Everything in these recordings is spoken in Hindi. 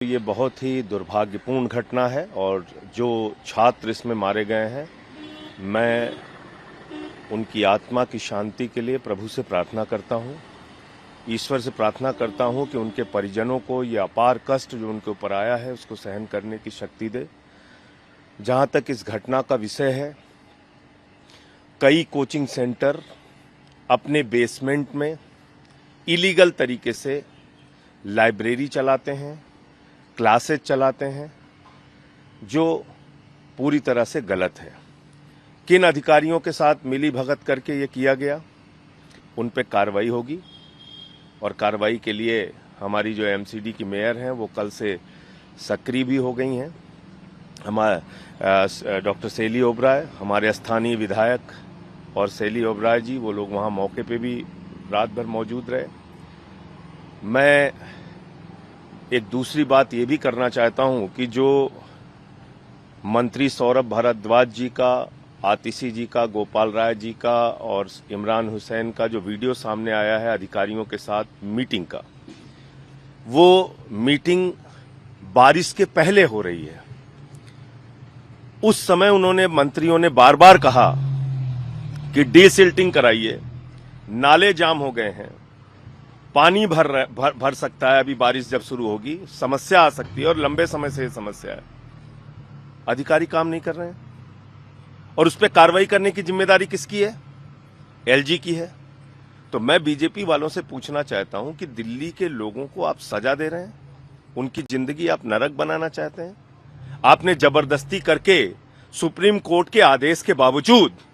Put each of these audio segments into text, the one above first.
ये बहुत ही दुर्भाग्यपूर्ण घटना है और जो छात्र इसमें मारे गए हैं, मैं उनकी आत्मा की शांति के लिए प्रभु से प्रार्थना करता हूं, ईश्वर से प्रार्थना करता हूं कि उनके परिजनों को ये अपार कष्ट जो उनके ऊपर आया है उसको सहन करने की शक्ति दे। जहां तक इस घटना का विषय है, कई कोचिंग सेंटर अपने बेसमेंट में इलीगल तरीके से लाइब्रेरी चलाते हैं, क्लासेज चलाते हैं, जो पूरी तरह से गलत है। किन अधिकारियों के साथ मिली भगत करके ये किया गया, उन पे कार्रवाई होगी और कार्रवाई के लिए हमारी जो एमसीडी की मेयर हैं वो कल से सक्रिय भी हो गई हैं। हमारे डॉक्टर शैली ओबराय, हमारे स्थानीय विधायक और शैली ओबराय जी, वो लोग वहाँ मौके पे भी रात भर मौजूद रहे। मैं एक दूसरी बात ये भी करना चाहता हूं कि जो मंत्री सौरभ भारद्वाज जी का, आतिशी जी का, गोपाल राय जी का और इमरान हुसैन का जो वीडियो सामने आया है अधिकारियों के साथ मीटिंग का, वो मीटिंग बारिश के पहले हो रही है। उस समय उन्होंने, मंत्रियों ने बार बार कहा कि डीसिल्टिंग कराइए, नाले जाम हो गए हैं, पानी भर सकता है, अभी बारिश जब शुरू होगी समस्या आ सकती है और लंबे समय से ये समस्या है। अधिकारी काम नहीं कर रहे हैं और उस पर कार्रवाई करने की जिम्मेदारी किसकी है? एलजी की है। तो मैं बीजेपी वालों से पूछना चाहता हूं कि दिल्ली के लोगों को आप सजा दे रहे हैं, उनकी जिंदगी आप नरक बनाना चाहते हैं। आपने जबरदस्ती करके सुप्रीम कोर्ट के आदेश के बावजूद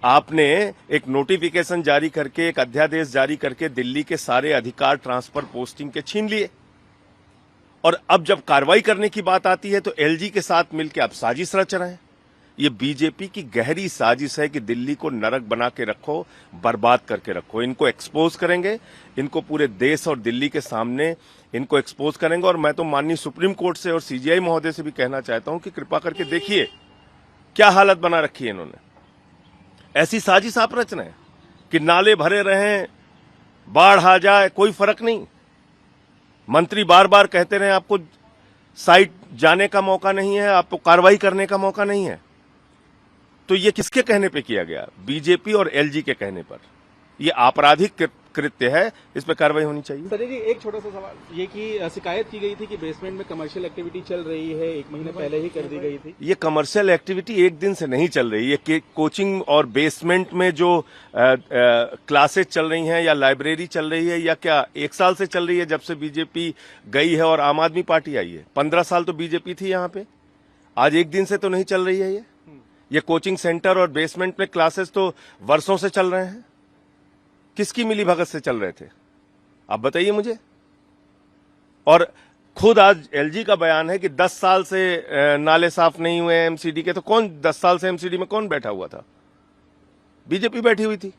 आपने एक नोटिफिकेशन जारी करके, एक अध्यादेश जारी करके दिल्ली के सारे अधिकार ट्रांसफर पोस्टिंग के छीन लिए और अब जब कार्रवाई करने की बात आती है तो एलजी के साथ मिलकर आप साजिश रच रहे हैं। ये बीजेपी की गहरी साजिश है कि दिल्ली को नरक बना के रखो, बर्बाद करके रखो। इनको एक्सपोज करेंगे, इनको पूरे देश और दिल्ली के सामने इनको एक्सपोज करेंगे। और मैं तो माननीय सुप्रीम कोर्ट से और सीजीआई महोदय से भी कहना चाहता हूं कि कृपा करके देखिए क्या हालत बना रखी है इन्होंने। ऐसी साजिश आप रच रहे हैं कि नाले भरे रहें, बाढ़ आ जाए, कोई फर्क नहीं। मंत्री बार बार कहते रहे आपको साइट जाने का मौका नहीं है, आपको कार्रवाई करने का मौका नहीं है। तो ये किसके कहने पे किया गया? बीजेपी और एलजी के कहने पर। ये आपराधिक कृत्य है, इस पर कार्रवाई होनी चाहिए। सर जी, एक छोटा सा सवाल ये कि शिकायत की गई थी कि बेसमेंट में कमर्शियल एक्टिविटी चल रही है, 1 महीने पहले ही कर दी गई थी। ये कमर्शियल एक्टिविटी एक दिन से नहीं चल रही है। कोचिंग और बेसमेंट में जो क्लासेज चल रही हैं या लाइब्रेरी चल रही है, या क्या 1 साल से चल रही है जब से बीजेपी गई है और आम आदमी पार्टी आई है। 15 साल तो बीजेपी थी यहाँ पे, आज एक दिन से तो नहीं चल रही है। ये कोचिंग सेंटर और बेसमेंट में क्लासेस तो वर्षों से चल रहे हैं। किसकी मिलीभगत से चल रहे थे, आप बताइए मुझे। और खुद आज एलजी का बयान है कि 10 साल से नाले साफ नहीं हुए एमसीडी के। तो कौन 10 साल से एमसीडी में कौन बैठा हुआ था? बीजेपी बैठी हुई थी।